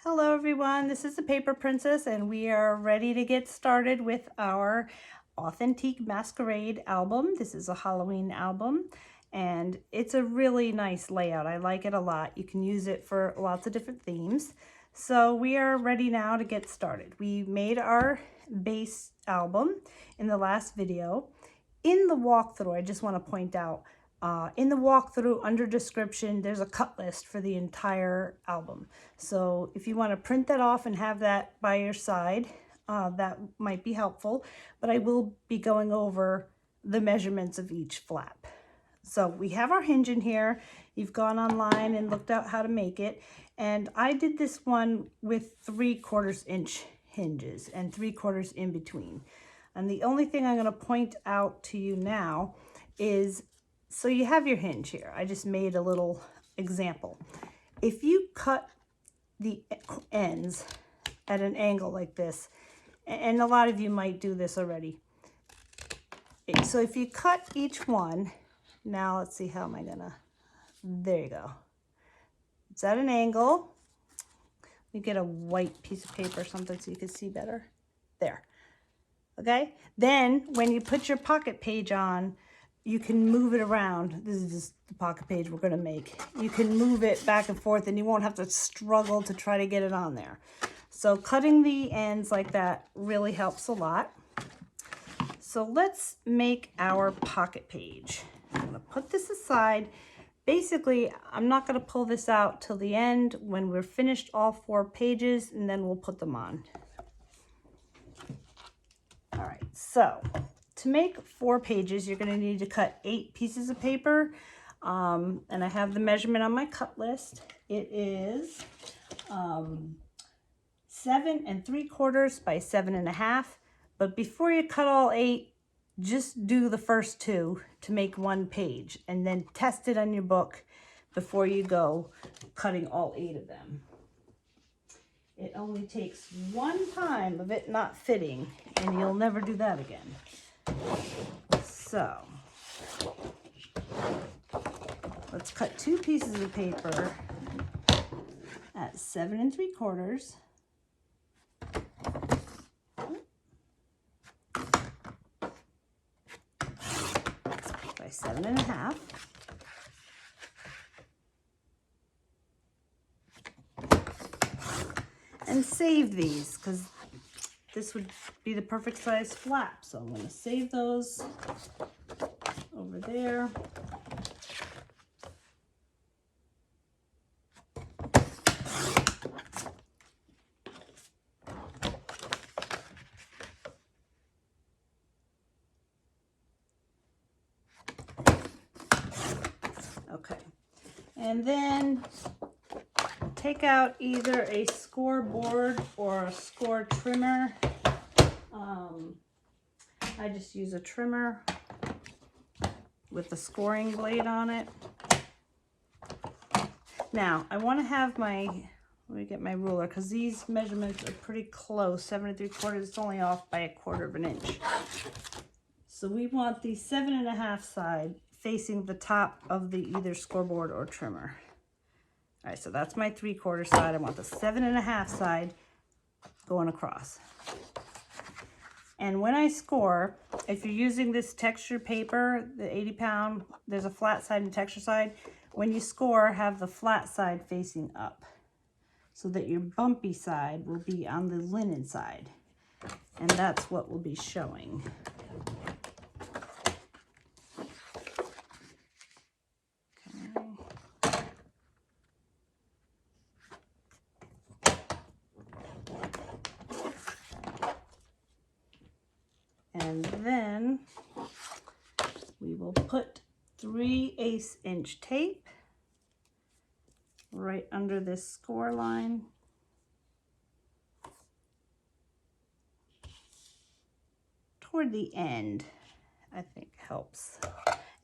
Hello everyone, this is the Paper Princess and we are ready to get started with our Authentique Masquerade album. This is a Halloween album and it's a really nice layout. I like it a lot. You can use it for lots of different themes. So we are ready now to get started. We made our base album in the last video. In the walkthrough, I just want to point out, in the walkthrough under description, there's a cut list for the entire album. So if you want to print that off and have that by your side, that might be helpful. But I will be going over the measurements of each flap. So we have our hinge in here. You've gone online and looked out how to make it. And I did this one with 3/4 inch hinges and 3/4 in between. And the only thing I'm going to point out to you now is, so you have your hinge here. I just made a little example. If you cut the ends at an angle like this, and a lot of you might do this already. So if you cut each one, now let's see, how am I gonna, there you go. It's at an angle. You get a white piece of paper or something so you can see better. There. Okay, then when you put your pocket page on, you can move it around. This is just the pocket page we're going to make. You can move it back and forth and you won't have to struggle to try to get it on there. So cutting the ends like that really helps a lot. So let's make our pocket page. I'm going to put this aside. Basically, I'm not going to pull this out till the end when we're finished all 4 pages, and then we'll put them on. All right, so to make 4 pages, you're going to need to cut 8 pieces of paper. And I have the measurement on my cut list. It is 7 3/4 by 7 1/2. But before you cut all 8, just do the first 2 to make 1 page, and then test it on your book before you go cutting all 8 of them. It only takes 1 time of it not fitting, and you'll never do that again. So, let's cut 2 pieces of paper at 7 3/4 by 7 1/2. And save these, because this would be the perfect size flap. So I'm going to save those over there. Okay, and then take out either a scoreboard or a score trimmer. I just use a trimmer with the scoring blade on it. Now, I want to have my, let me get my ruler, because these measurements are pretty close. 7 3/4, it's only off by 1/4 inch. So we want the 7 1/2 side facing the top of the either scoreboard or trimmer. All right, so that's my 3/4 side. I want the 7 1/2 side going across. And when I score, if you're using this texture paper, the 80-pound, there's a flat side and texture side. When you score, have the flat side facing up so that your bumpy side will be on the linen side. And that's what will be showing. And then we will put 3/8 inch tape right under this score line. Toward the end, I think helps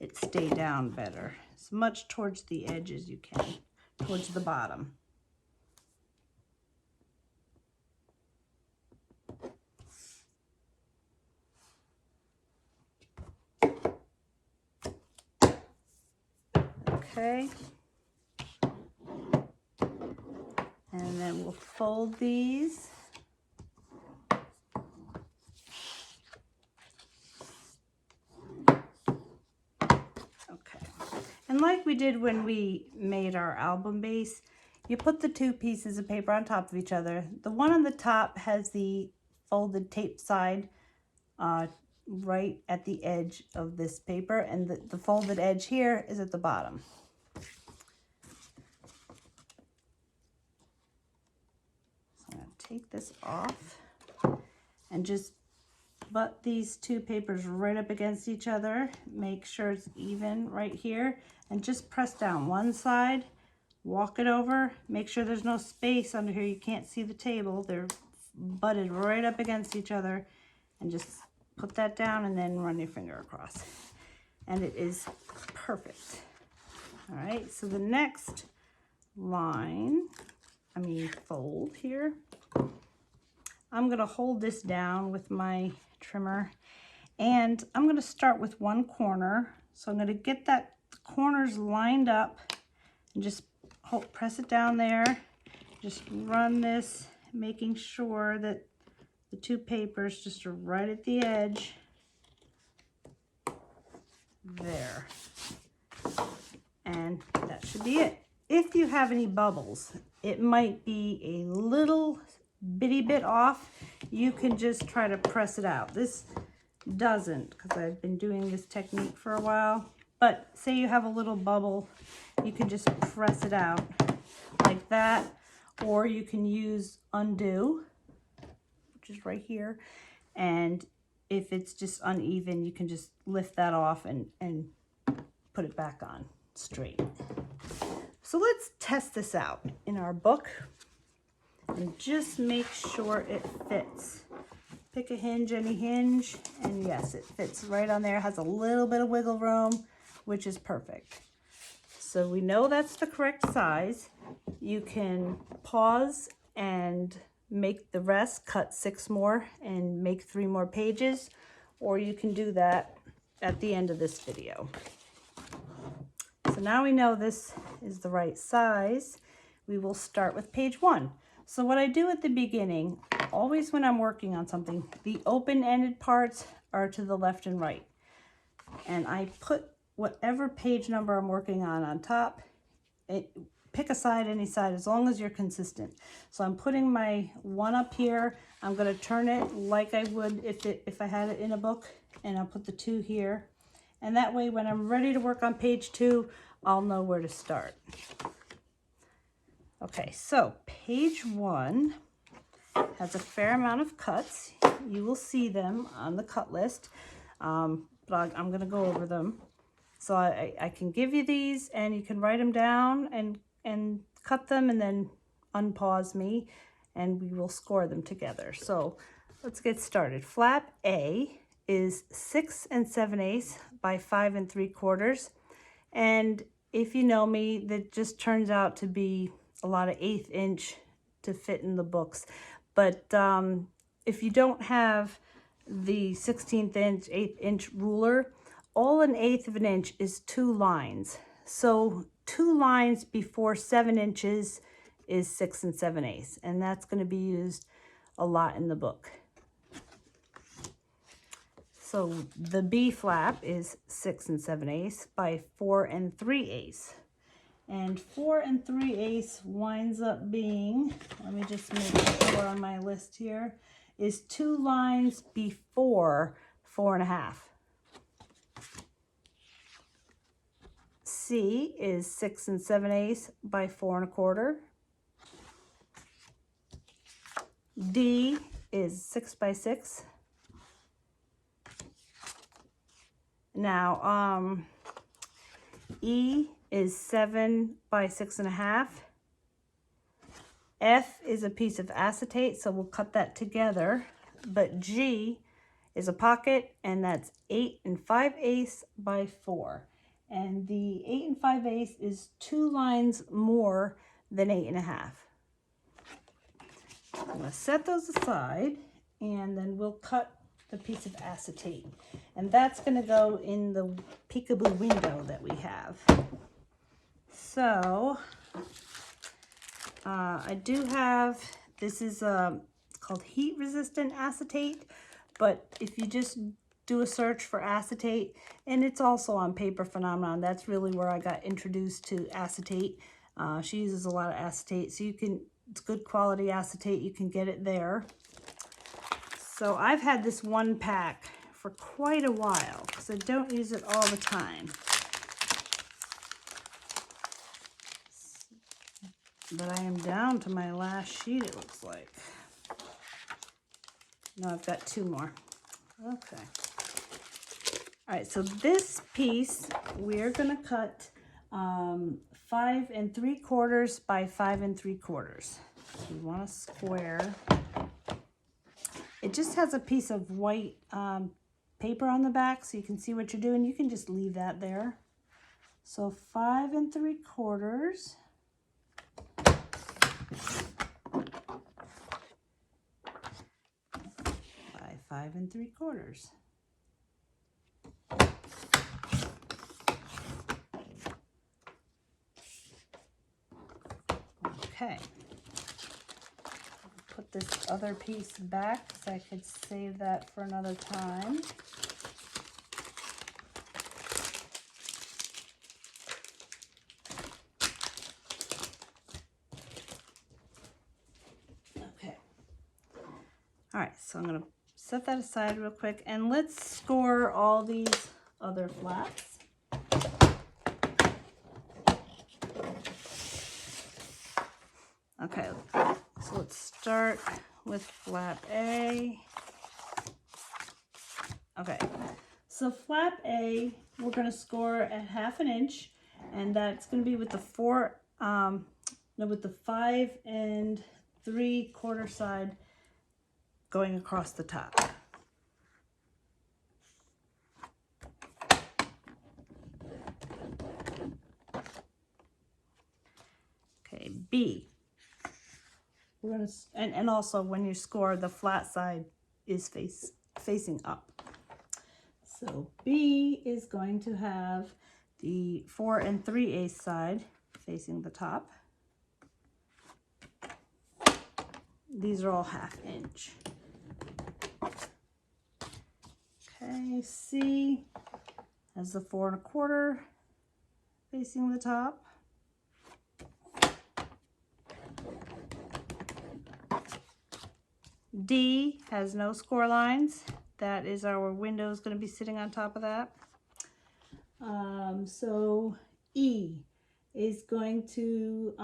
it stay down better. As much towards the edge as you can, towards the bottom. Okay, And then we'll fold these. Okay. And like we did when we made our album base, you put the two pieces of paper on top of each other. The one on the top has the folded tape side right at the edge of this paper, and the folded edge here is at the bottom. So I'm going to take this off and just butt these two papers right up against each other. Make sure it's even right here, and just press down one side, walk it over, make sure there's no space under here. You can't see the table. They're butted right up against each other, and just put that down and then run your finger across. And it is perfect. All right, so the next fold here, I'm gonna hold this down with my trimmer, and I'm gonna start with one corner. So I'm gonna get that corners lined up and just press it down there. Just run this, making sure that the two papers just are right at the edge. There. And that should be it. If you have any bubbles, it might be a little bitty bit off. You can just try to press it out. This doesn't, because I've been doing this technique for a while. But say you have a little bubble, you can just press it out like that, or you can use undo, which is right here, and if it's just uneven, you can just lift that off and put it back on straight. So let's test this out in our book and just make sure it fits. Pick a hinge, any hinge, and yes, it fits right on there. It has a little bit of wiggle room, which is perfect. So we know that's the correct size. You can pause and make the rest, cut 6 more and make 3 more pages, or you can do that at the end of this video. So now we know this is the right size. We will start with page 1. So what I do at the beginning, always when I'm working on something, the open-ended parts are to the left and right. And I put whatever page number I'm working on top. Pick a side, any side, as long as you're consistent. So I'm putting my 1 up here. I'm going to turn it like I would if I had it in a book, and I'll put the 2 here. And that way, when I'm ready to work on page 2, I'll know where to start. Okay, so page 1 has a fair amount of cuts. You will see them on the cut list, but I'm going to go over them. So I can give you these, and you can write them down and cut them, and then unpause me, and we will score them together. So let's get started. Flap A is 6 7/8 by 5 3/4. And if you know me, that just turns out to be a lot of 1/8 inch to fit in the books. But if you don't have the 16th inch, 1/8 inch ruler, all 1/8 of an inch is 2 lines. So 2 lines before 7 inches is 6 7/8, and that's going to be used a lot in the book. So the B flap is 6 7/8 by 4 3/8. And 4 3/8 winds up being, let me just make sure on my list here, is 2 lines before 4 1/2. C is 6 7/8 by 4 1/4. D is 6 by 6. Now, E is 7 by 6 1/2. F is a piece of acetate, so we'll cut that together. But G is a pocket, and that's 8 5/8 by 4. And the 8 5/8 is 2 lines more than 8 1/2. I'm going to set those aside, and then we'll cut the piece of acetate. And that's going to go in the peekaboo window that we have. So I do have, this is it's called heat resistant acetate, but if you just do a search for acetate, and it's also on Paper Phenomenon, that's really where I got introduced to acetate. She uses a lot of acetate, so you can, it's good quality acetate, you can get it there. So I've had this one pack for quite a while because I don't use it all the time. But I am down to my last sheet, it looks like. No, I've got 2 more. Okay. All right, so this piece, we're gonna cut 5 3/4 by 5 3/4. So you want a square. It just has a piece of white paper on the back so you can see what you're doing. You can just leave that there. So 5 3/4. By 5 3/4. Okay. Put this other piece back so I could save that for another time. Okay. All right, so I'm gonna set that aside real quick and let's score all these other flaps. Okay, so let's start with flap A. Okay, so flap A, we're gonna score at 1/2 inch, and that's gonna be with the 5 3/4 side going across the top. Okay, B. We're gonna, and also when you score, the flat side is facing up. So B is going to have the 4 3/8 side facing the top. These are all 1/2 inch. Okay, C has the 4 1/4 facing the top. D has no score lines. That is our window is going to be sitting on top of that. So E is going to,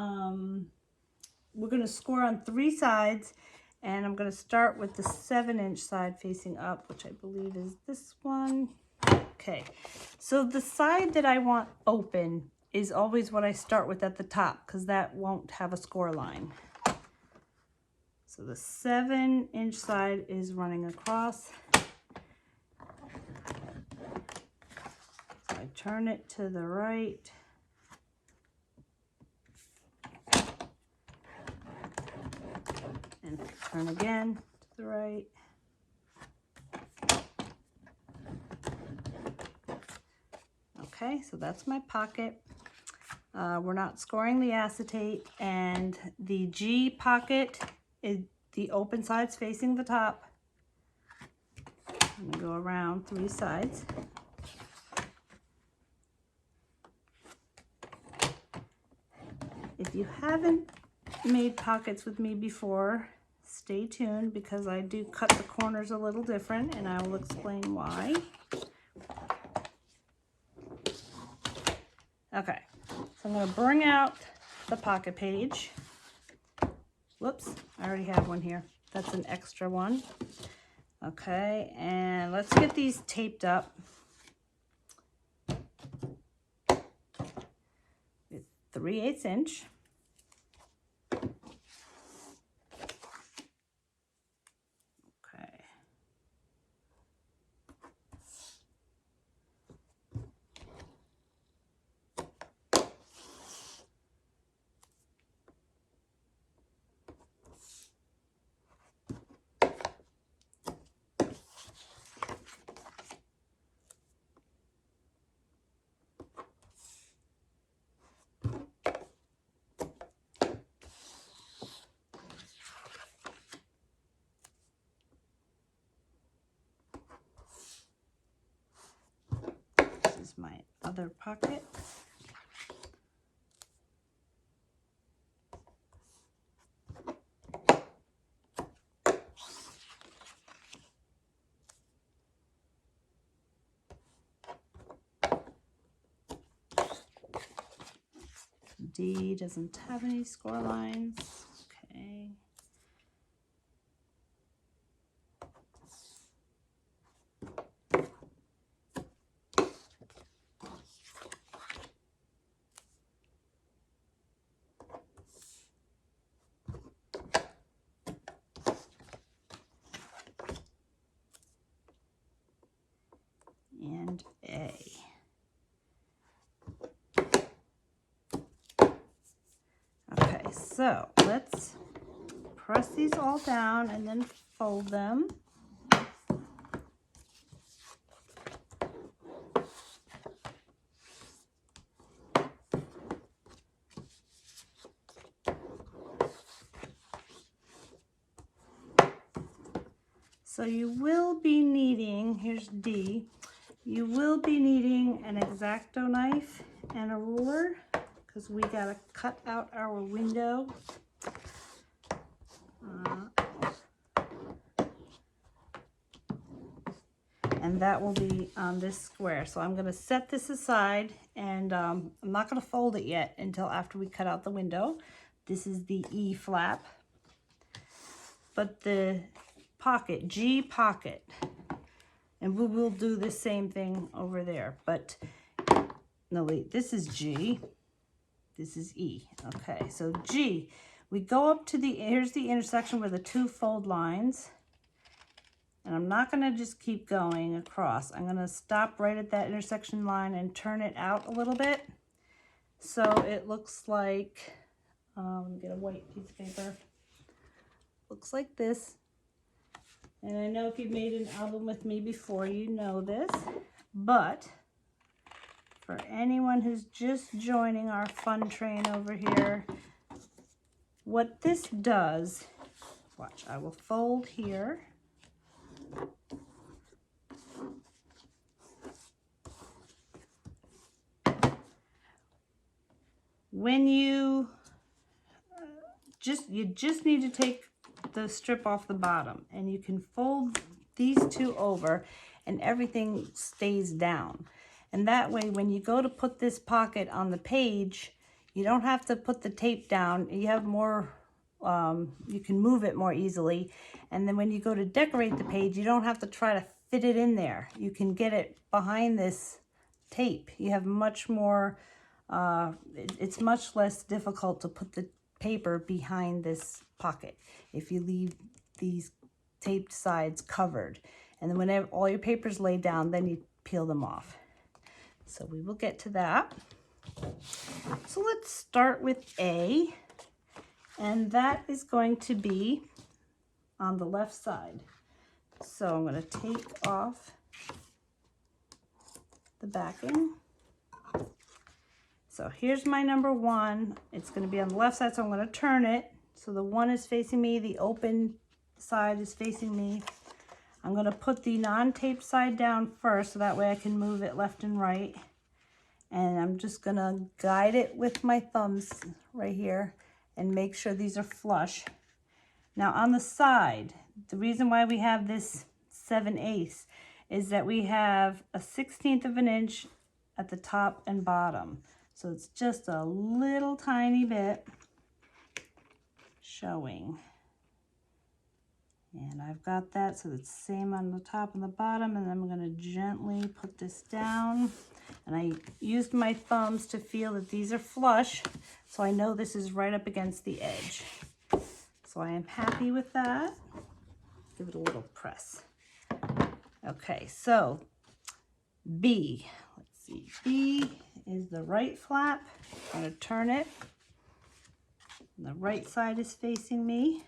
we're going to score on 3 sides, and I'm going to start with the 7 inch side facing up, which I believe is this one. Okay, so the side that I want open is always what I start with at the top because that won't have a score line. So the 7 inch side is running across. So I turn it to the right. And turn again to the right. Okay, so that's my pocket. We're not scoring the acetate, and the G pocket is the open sides facing the top. I'm gonna go around 3 sides. If you haven't made pockets with me before, stay tuned because I do cut the corners a little different, and I will explain why. Okay, so I'm going to bring out the pocket page. Whoops, I already have one here. That's an extra one. Okay, and let's get these taped up. With 3/8 inch. other pocket. D doesn't have any score lines. Okay. And A. Okay, so let's press these all down and then fold them. So you will be needing, here's D, you will be needing an X-Acto knife and a ruler because we gotta cut out our window. And that will be on this square. So I'm gonna set this aside, and I'm not gonna fold it yet until after we cut out the window. This is the E flap, but the pocket, G pocket, and we will do the same thing over there, but no, wait, this is G, this is E. Okay, so G, we go up to the, here's the intersection where the two fold lines, and I'm not gonna just keep going across. I'm gonna stop right at that intersection line and turn it out a little bit. So it looks like, let me get a white piece of paper. Looks like this. And I know if you've made an album with me before, you know this, but for anyone who's just joining our fun train over here, what this does, watch, I will fold here. When you just need to take the strip off the bottom, and you can fold these two over and everything stays down. And that way, when you go to put this pocket on the page, you don't have to put the tape down. You have more, you can move it more easily. And then when you go to decorate the page, you don't have to try to fit it in there. You can get it behind this tape. You have much more, it's much less difficult to put the paper behind this pocket if you leave these taped sides covered. And then whenever all your papers lay down, then you peel them off. So we will get to that. So let's start with A, and that is going to be on the left side. So I'm going to take off the backing. So here's my number 1. It's going to be on the left side, so I'm going to turn it. So the 1 is facing me, the open side is facing me. I'm going to put the non-taped side down first, so that way I can move it left and right. And I'm just going to guide it with my thumbs right here and make sure these are flush. Now on the side, the reason why we have this 7/8 is that we have a 1/16 of an inch at the top and bottom. So it's just a little tiny bit showing. And I've got that, so it's the same on the top and the bottom, and I'm gonna gently put this down. And I used my thumbs to feel that these are flush, so I know this is right up against the edge. So I am happy with that. Give it a little press. Okay, so B, let's see, B is the right flap. I'm gonna turn it. And the right side is facing me.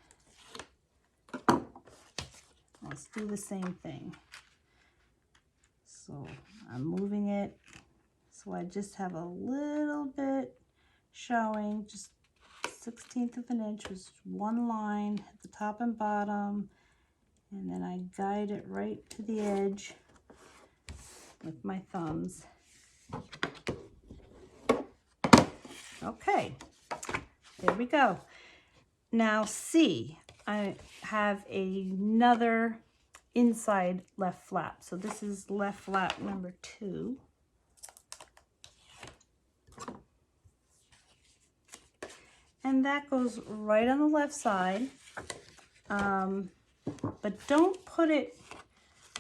Let's do the same thing. So I'm moving it so I just have a little bit showing, just 1/16 of an inch, was one line at the top and bottom, and then I guide it right to the edge with my thumbs. Okay, there we go. Now C, I have another inside left flap. So this is left flap number 2. And that goes right on the left side. But don't put it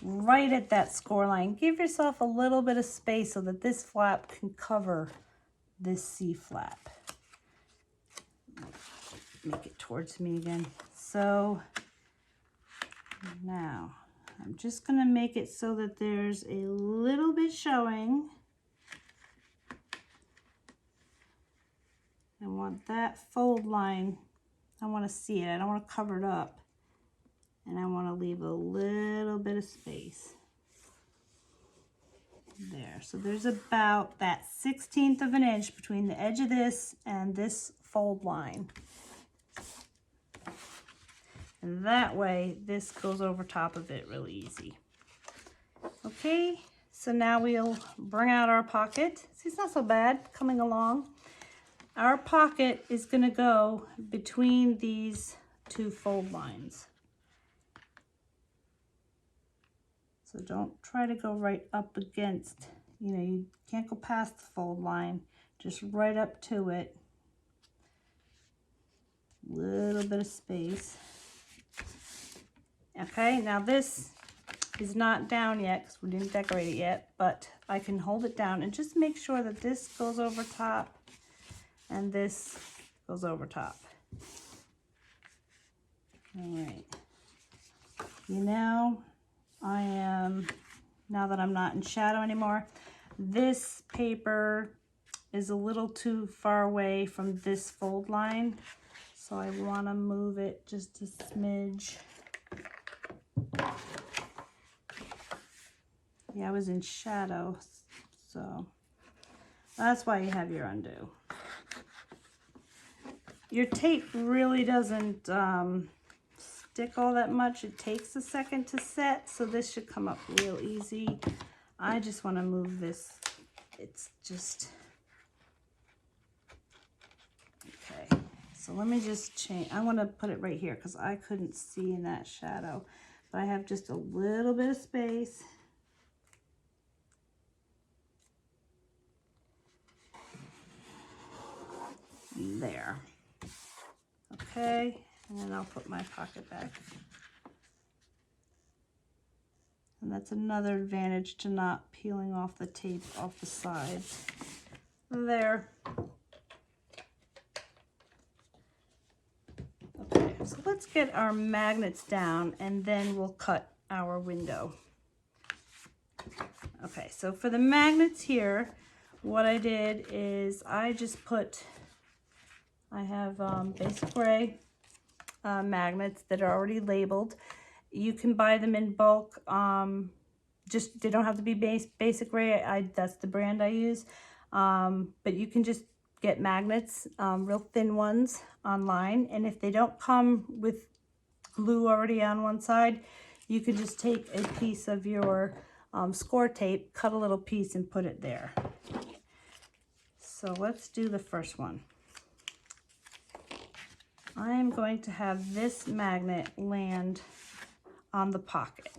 right at that score line. Give yourself a little bit of space so that this flap can cover this C flap. Make it towards me again. So now I'm just going to make it so that there's a little bit showing. I want that fold line, I want to see it. I don't want to cover it up. And I want to leave a little bit of space. There. So there's about that 1/16 of an inch between the edge of this and this fold line. And that way, this goes over top of it really easy. Okay, so now we'll bring out our pocket. See, it's not so bad coming along. Our pocket is going to go between these 2 fold lines. So don't try to go right up against, you can't go past the fold line, just right up to it. Little bit of space. Okay, now this is not down yet because we didn't decorate it yet, but I can hold it down and just make sure that this goes over top and this goes over top. All right. Now that I'm not in shadow anymore, this paper is a little too far away from this fold line, so I want to move it just a smidge. Yeah, I was in shadow, so that's why you have your undo. Your tape really doesn't stick all that much. It takes a second to set, so this should come up real easy. I just want to move this. It's just okay. So let me just change. I want to put it right here because I couldn't see in that shadow, but I have just a little bit of space. There. Okay, and then I'll put my pocket back. And that's another advantage to not peeling off the tape off the sides. There. Okay, so let's get our magnets down and then we'll cut our window. Okay, so for the magnets here, what I did is I just put, I have basic gray magnets that are already labeled. You can buy them in bulk. Just they don't have to be basic gray. That's the brand I use. But you can just get magnets, real thin ones online. And if they don't come with glue already on one side, you can just take a piece of your score tape, cut a little piece and put it there. So let's do the first one. I'm going to have this magnet land on the pocket.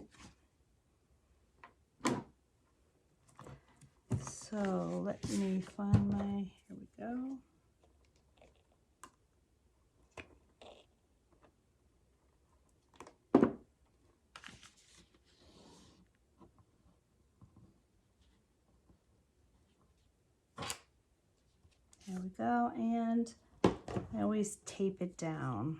So let me find my, here we go. There we go, and I always tape it down.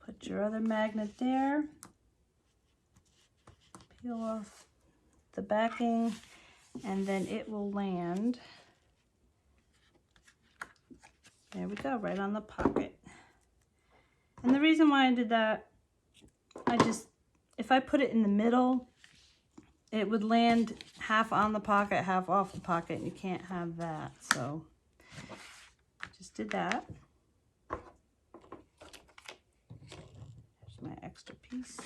Put your other magnet there. Peel off the backing, and then it will land. There we go, right on the pocket. And the reason why I did that, if I put it in the middle, it would land half on the pocket, half off the pocket, and you can't have that. So just did that. extra piece.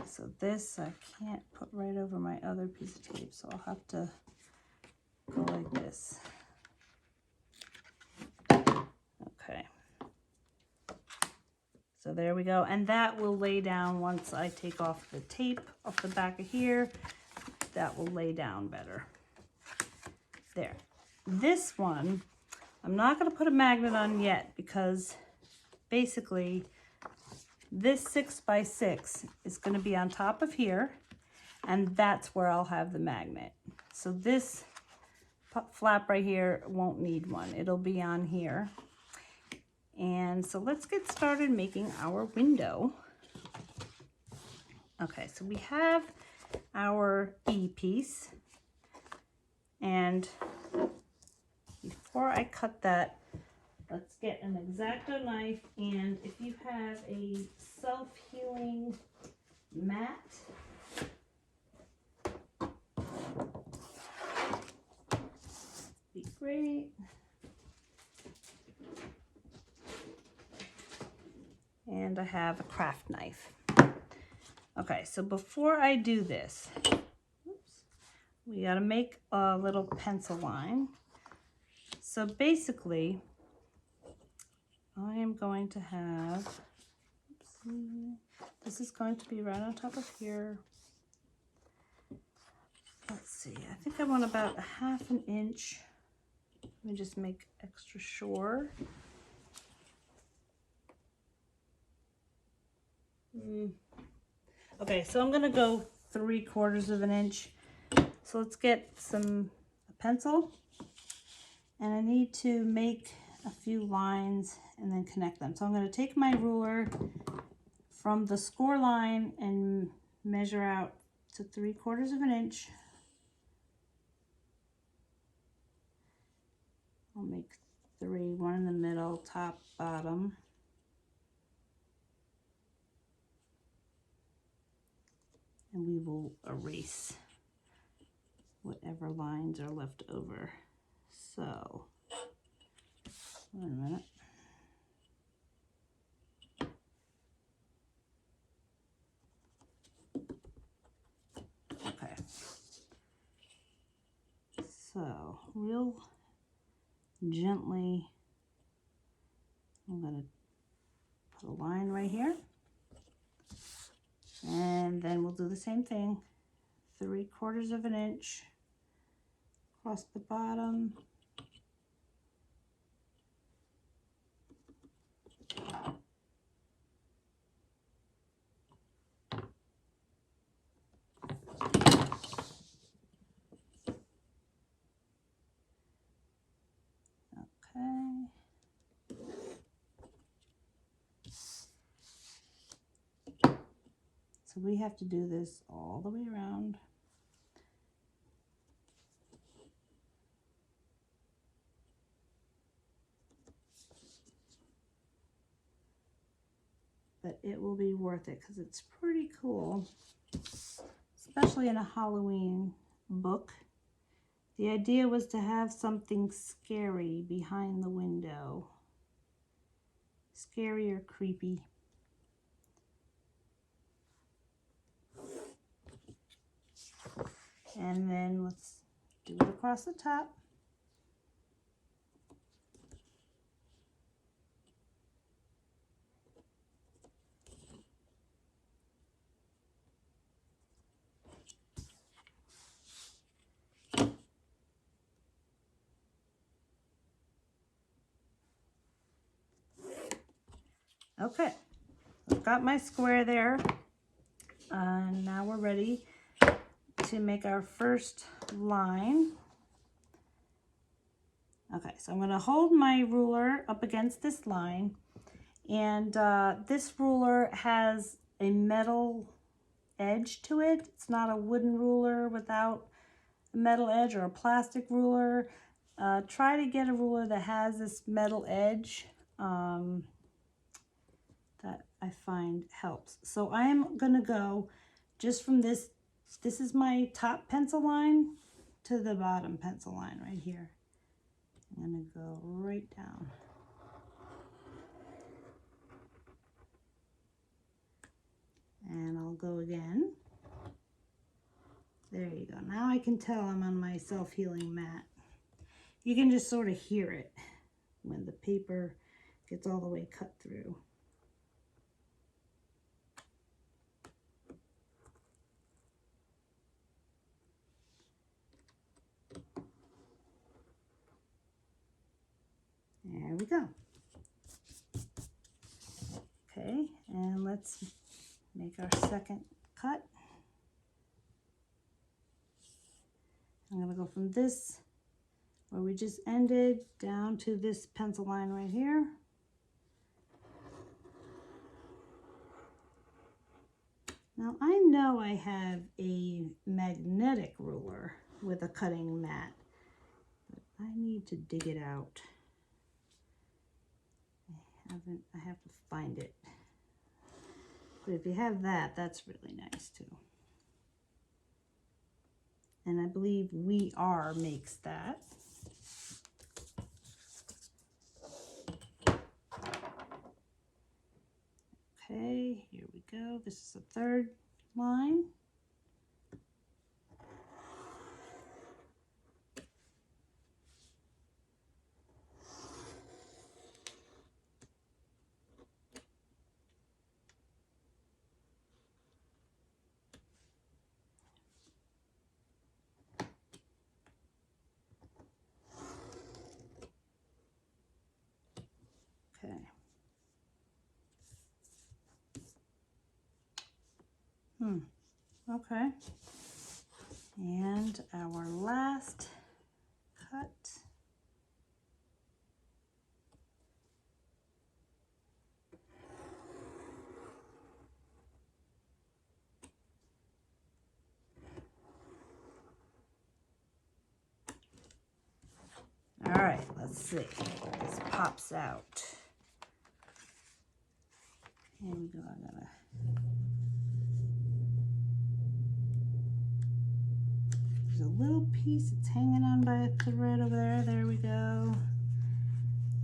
So this I can't put right over my other piece of tape, so I'll have to go like this. Okay. So there we go. And that will lay down once I take off the tape off the back of here. That will lay down better. There. This one, I'm not going to put a magnet on yet because basically this 6x6 is going to be on top of here, and that's where I'll have the magnet. So this flap right here won't need one. It'll be on here. And so let's get started making our window. Okay, so we have our E piece. And before I cut that, let's get an X-Acto knife, and if you have a self-healing mat, be great. And I have a craft knife. Okay, so before I do this, we gotta make a little pencil line. So basically, I am going to have, this is going to be right on top of here. Let's see, I think I want about 1/2 inch. Let me just make extra sure. Okay, so I'm gonna go 3/4 inch. So let's get a pencil, and I need to make a few lines and then connect them. So I'm going to take my ruler from the score line and measure out to 3/4 inch. I'll make 3, one in the middle, top, bottom. And we will erase whatever lines are left over. So, wait a minute. Okay. So, real gently, I'm going to put a line right here. And then we'll do the same thing. 3/4 inch across the bottom. Okay. So we have to do this all the way around. But it will be worth it because it's pretty cool, especially in a Halloween book. The idea was to have something scary behind the window. Scary or creepy. And then let's do it across the top. Okay, I've got my square there. Now we're ready to make our first line. Okay, so I'm going to hold my ruler up against this line, and this ruler has a metal edge to it. It's not a wooden ruler without a metal edge or a plastic ruler. Try to get a ruler that has this metal edge. That I find helps. So I am going to go just from this is my top pencil line to the bottom pencil line right here. I'm going to go right down. And I'll go again. There you go. Now I can tell I'm on my self-healing mat. You can just sort of hear it when the paper gets all the way cut through. There we go. Okay, and let's make our second cut. I'm going to go from this, where we just ended, down to this pencil line right here. Now I know I have a magnetic ruler with a cutting mat, but I need to dig it out. I have to find it. But if you have that, that's really nice too. And I believe We Are makes that. Okay, here we go. This is the third line. Okay. Okay. And our last cut. All right, let's see. This pops out. Here we go. There's a little piece that's hanging on by a thread over there. There we go.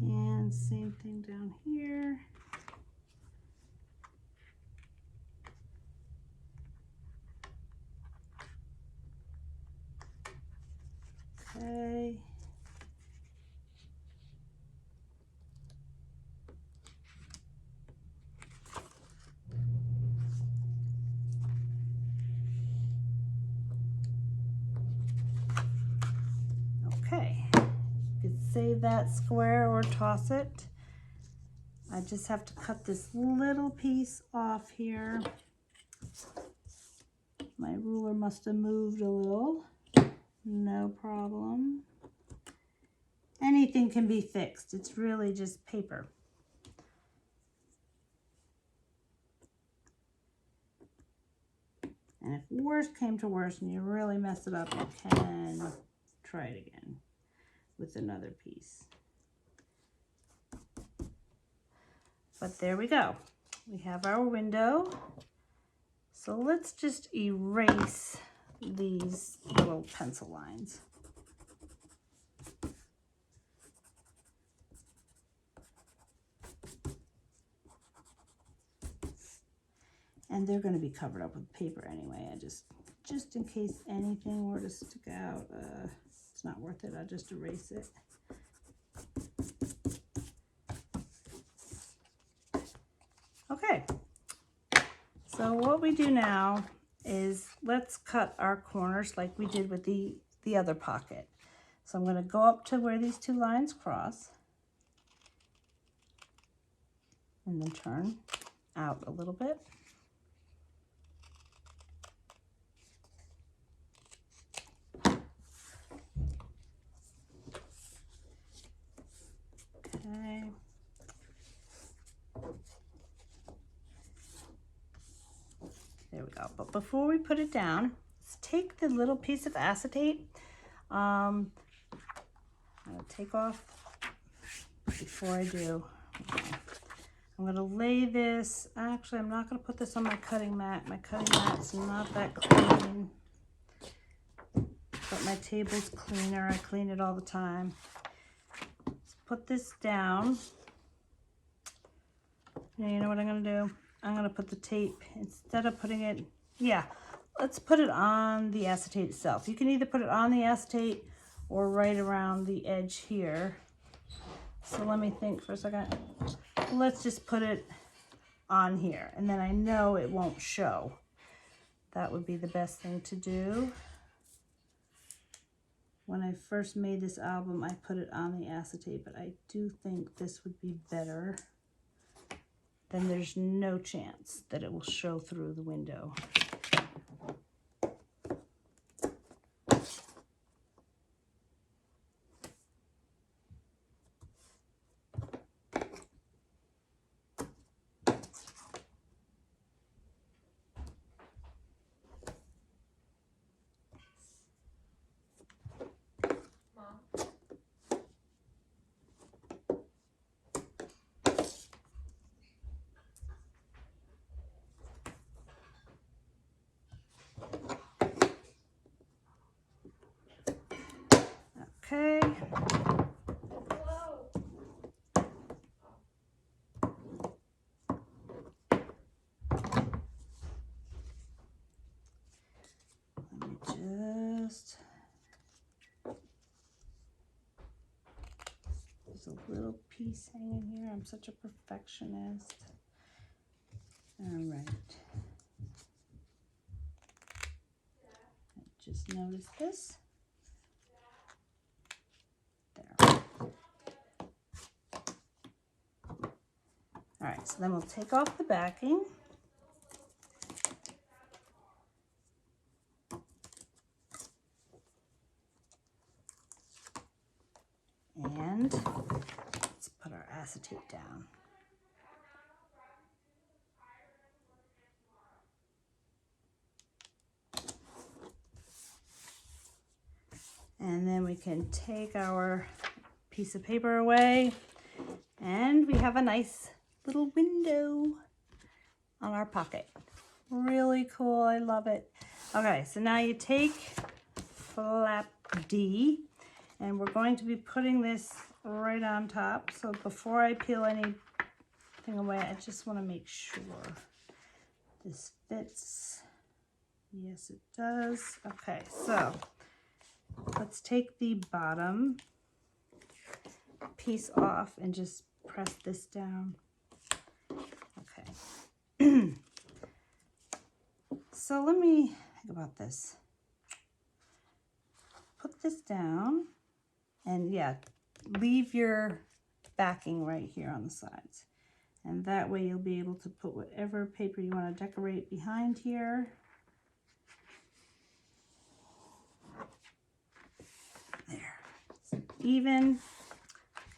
And same thing down here. Okay. Okay. You could save that square or toss it. I just have to cut this little piece off here. My ruler must have moved a little. No problem. Anything can be fixed. It's really just paper. And if worse came to worse and you really mess it up, you can try it again with another piece. But there we go. We have our window. So let's just erase these little pencil lines. And they're going to be covered up with paper anyway. I just in case anything were to stick out, it's not worth it. I'll just erase it. Okay. So what we do now is let's cut our corners like we did with the other pocket. So I'm going to go up to where these two lines cross and then turn out a little bit. Okay. There we go. But before we put it down, let's take the little piece of acetate. I'm gonna take off before I do. Okay. I'm gonna lay this, actually I'm not gonna put this on my cutting mat. My cutting mat's not that clean, but my table's cleaner. I clean it all the time. Let's put this down. And you know what I'm gonna do? I'm gonna put the tape, instead of putting it, yeah, let's put it on the acetate itself. You can either put it on the acetate or right around the edge here. So let me think for a second. Let's just put it on here, and then I know it won't show. That would be the best thing to do. When I first made this album, I put it on the acetate, but I do think this would be better. Then there's no chance that it will show through the window. Okay. Let me just, there's a little piece hanging here. I'm such a perfectionist. All right. Just notice this. There. All right, so then we'll take off the backing. And let's put our acetate down. And then we can take our piece of paper away, and we have a nice little window on our pocket. Really cool, I love it. Okay, so now you take flap D, and we're going to be putting this right on top. So before I peel anything away, I just want to make sure this fits. Yes, it does. Okay, so let's take the bottom piece off and just press this down. Okay. So let me think about this. Put this down, and yeah, leave your backing right here on the sides. And that way you'll be able to put whatever paper you want to decorate behind here. There. Even.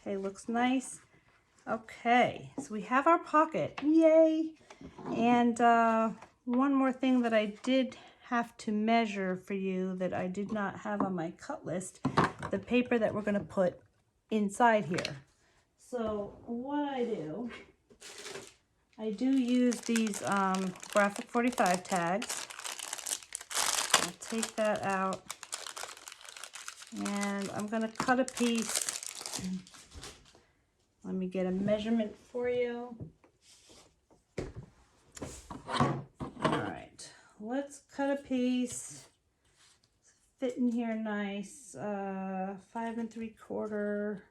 Okay, looks nice. Okay, so we have our pocket. Yay! And one more thing that I did have to measure for you that I did not have on my cut list, the paper that we're going to put inside here. So what I do use these graphic 45 tags. I'll take that out, and I'm going to cut a piece. Let me get a measurement for you. All right, let's cut a piece. Fit in here nice. 5 3/4.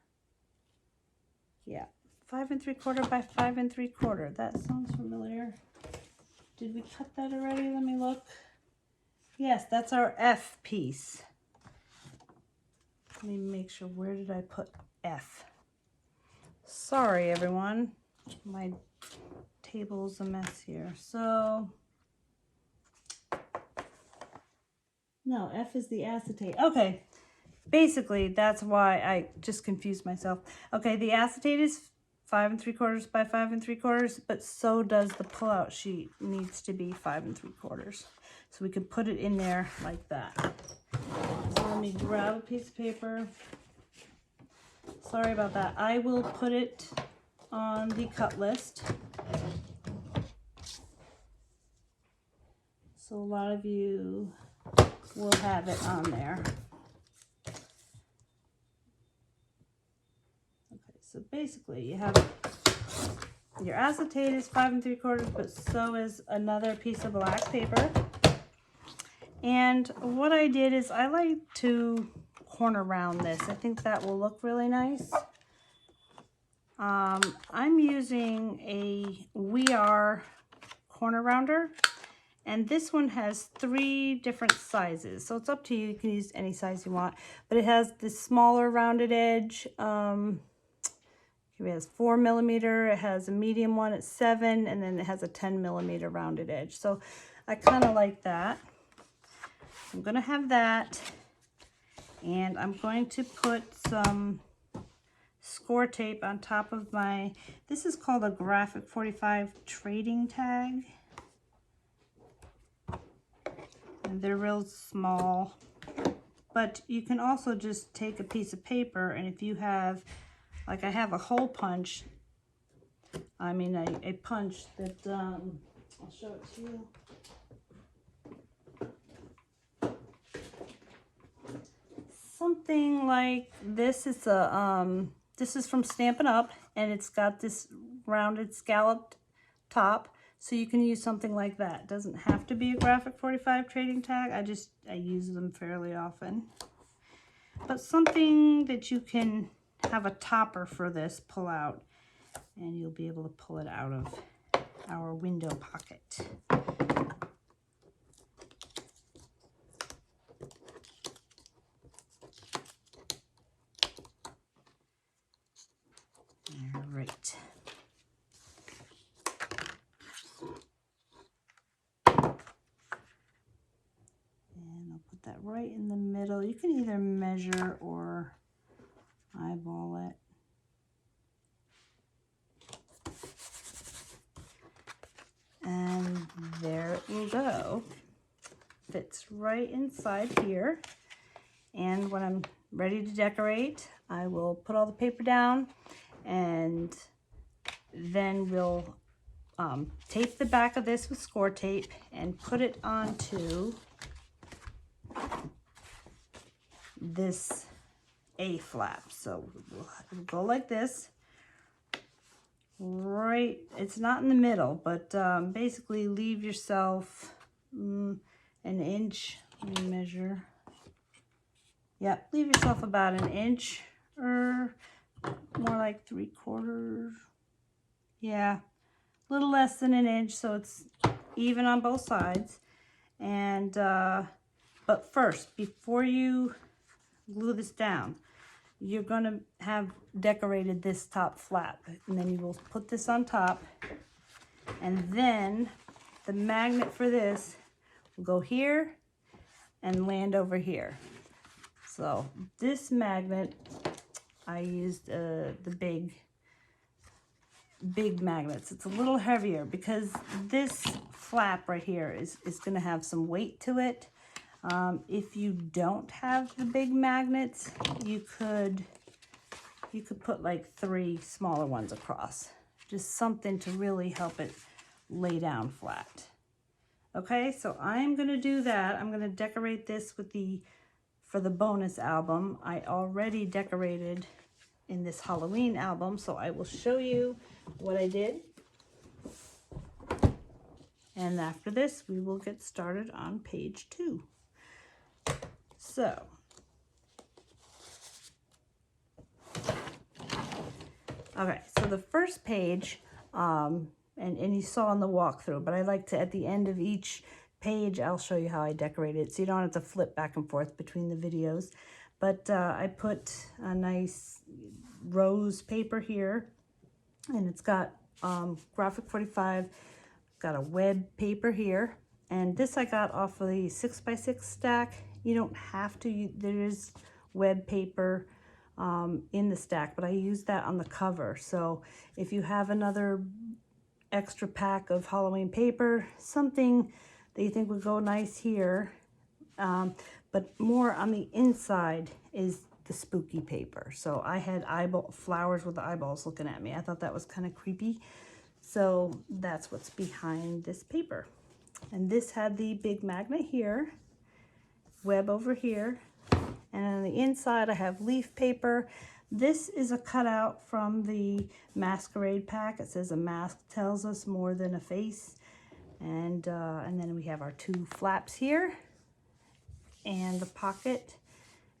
Yeah, 5 3/4 by 5 3/4. That sounds familiar. Did we cut that already? Let me look. Yes, that's our F piece. Let me make sure. Where did I put F? Sorry, everyone. My table's a mess here. So, no, F is the acetate. Okay, basically, that's why I just confused myself. Okay, the acetate is 5 3/4 by 5 3/4, but so does the pull-out sheet. Needs to be 5 3/4. So we can put it in there like that. So let me grab a piece of paper. Sorry about that. I will put it on the cut list. So a lot of you will have it on there. Okay, so basically you have your acetate is 5 3/4, but so is another piece of black paper. And what I did is I like to corner round this. I think that will look really nice. I'm using a We Are corner rounder, and this one has 3 different sizes, so it's up to you. You can use any size you want, but it has this smaller rounded edge. It has 4 millimeter, it has a medium one at 7, and then it has a 10 millimeter rounded edge. So I kind of like that. I'm gonna have that, and I'm going to put some score tape on top of my, this is called a Graphic 45 trading tag. And they're real small, but you can also just take a piece of paper, and if you have, like I have a hole punch, I mean a punch that, I'll show it to you. Something like this is a, this is from Stampin' Up, and it's got this rounded scalloped top. So you can use something like that. It doesn't have to be a Graphic 45 trading tag. I use them fairly often. But something that you can have a topper for this pull out, and you'll be able to pull it out of our window pocket. All right. That right in the middle. You can either measure or eyeball it. And there it will go. Fits right inside here. And when I'm ready to decorate, I will put all the paper down, and then we'll tape the back of this with score tape and put it onto this A flap. So we'll go like this, right, it's not in the middle, but basically leave yourself an inch. Let me measure. Yeah, leave yourself about an inch, or more like 3/4. Yeah, a little less than an inch, so it's even on both sides. And but first, before you glue this down, you're going to have decorated this top flap, and then you will put this on top, and then the magnet for this will go here and land over here. So this magnet, I used the big magnets. It's a little heavier because this flap right here is going to have some weight to it. If you don't have the big magnets, you could put like 3 smaller ones across. Just something to really help it lay down flat. Okay, so I'm going to do that. I'm going to decorate this with for the bonus album. I already decorated in this Halloween album, so I will show you what I did. And after this, we will get started on page 2. So, okay, so the first page, and you saw in the walkthrough, but I like to, at the end of each page, I'll show you how I decorate it, so you don't have to flip back and forth between the videos. But I put a nice rose paper here, and it's got Graphic 45, got a web paper here, and this I got off of the 6x6 stack. You don't have to, there is web paper in the stack, but I used that on the cover. So if you have another extra pack of Halloween paper, something that you think would go nice here, but more on the inside is the spooky paper. So I had flowers with the eyeballs looking at me. I thought that was kind of creepy. So that's what's behind this paper. And this had the big magnet here, web over here, and on the inside I have leaf paper. This is a cutout from the Masquerade pack. It says a mask tells us more than a face. And then we have our 2 flaps here and the pocket.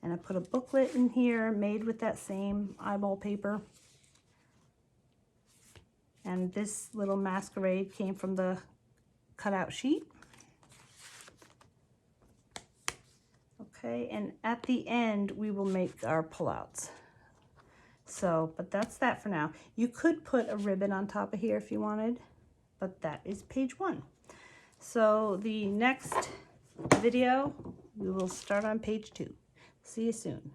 And I put a booklet in here made with that same eyeball paper. And this little Masquerade came from the cutout sheet. Okay, and at the end we will make our pullouts. So, but that's that for now. You could put a ribbon on top of here if you wanted, but that is page 1. So the next video, we will start on page 2. See you soon.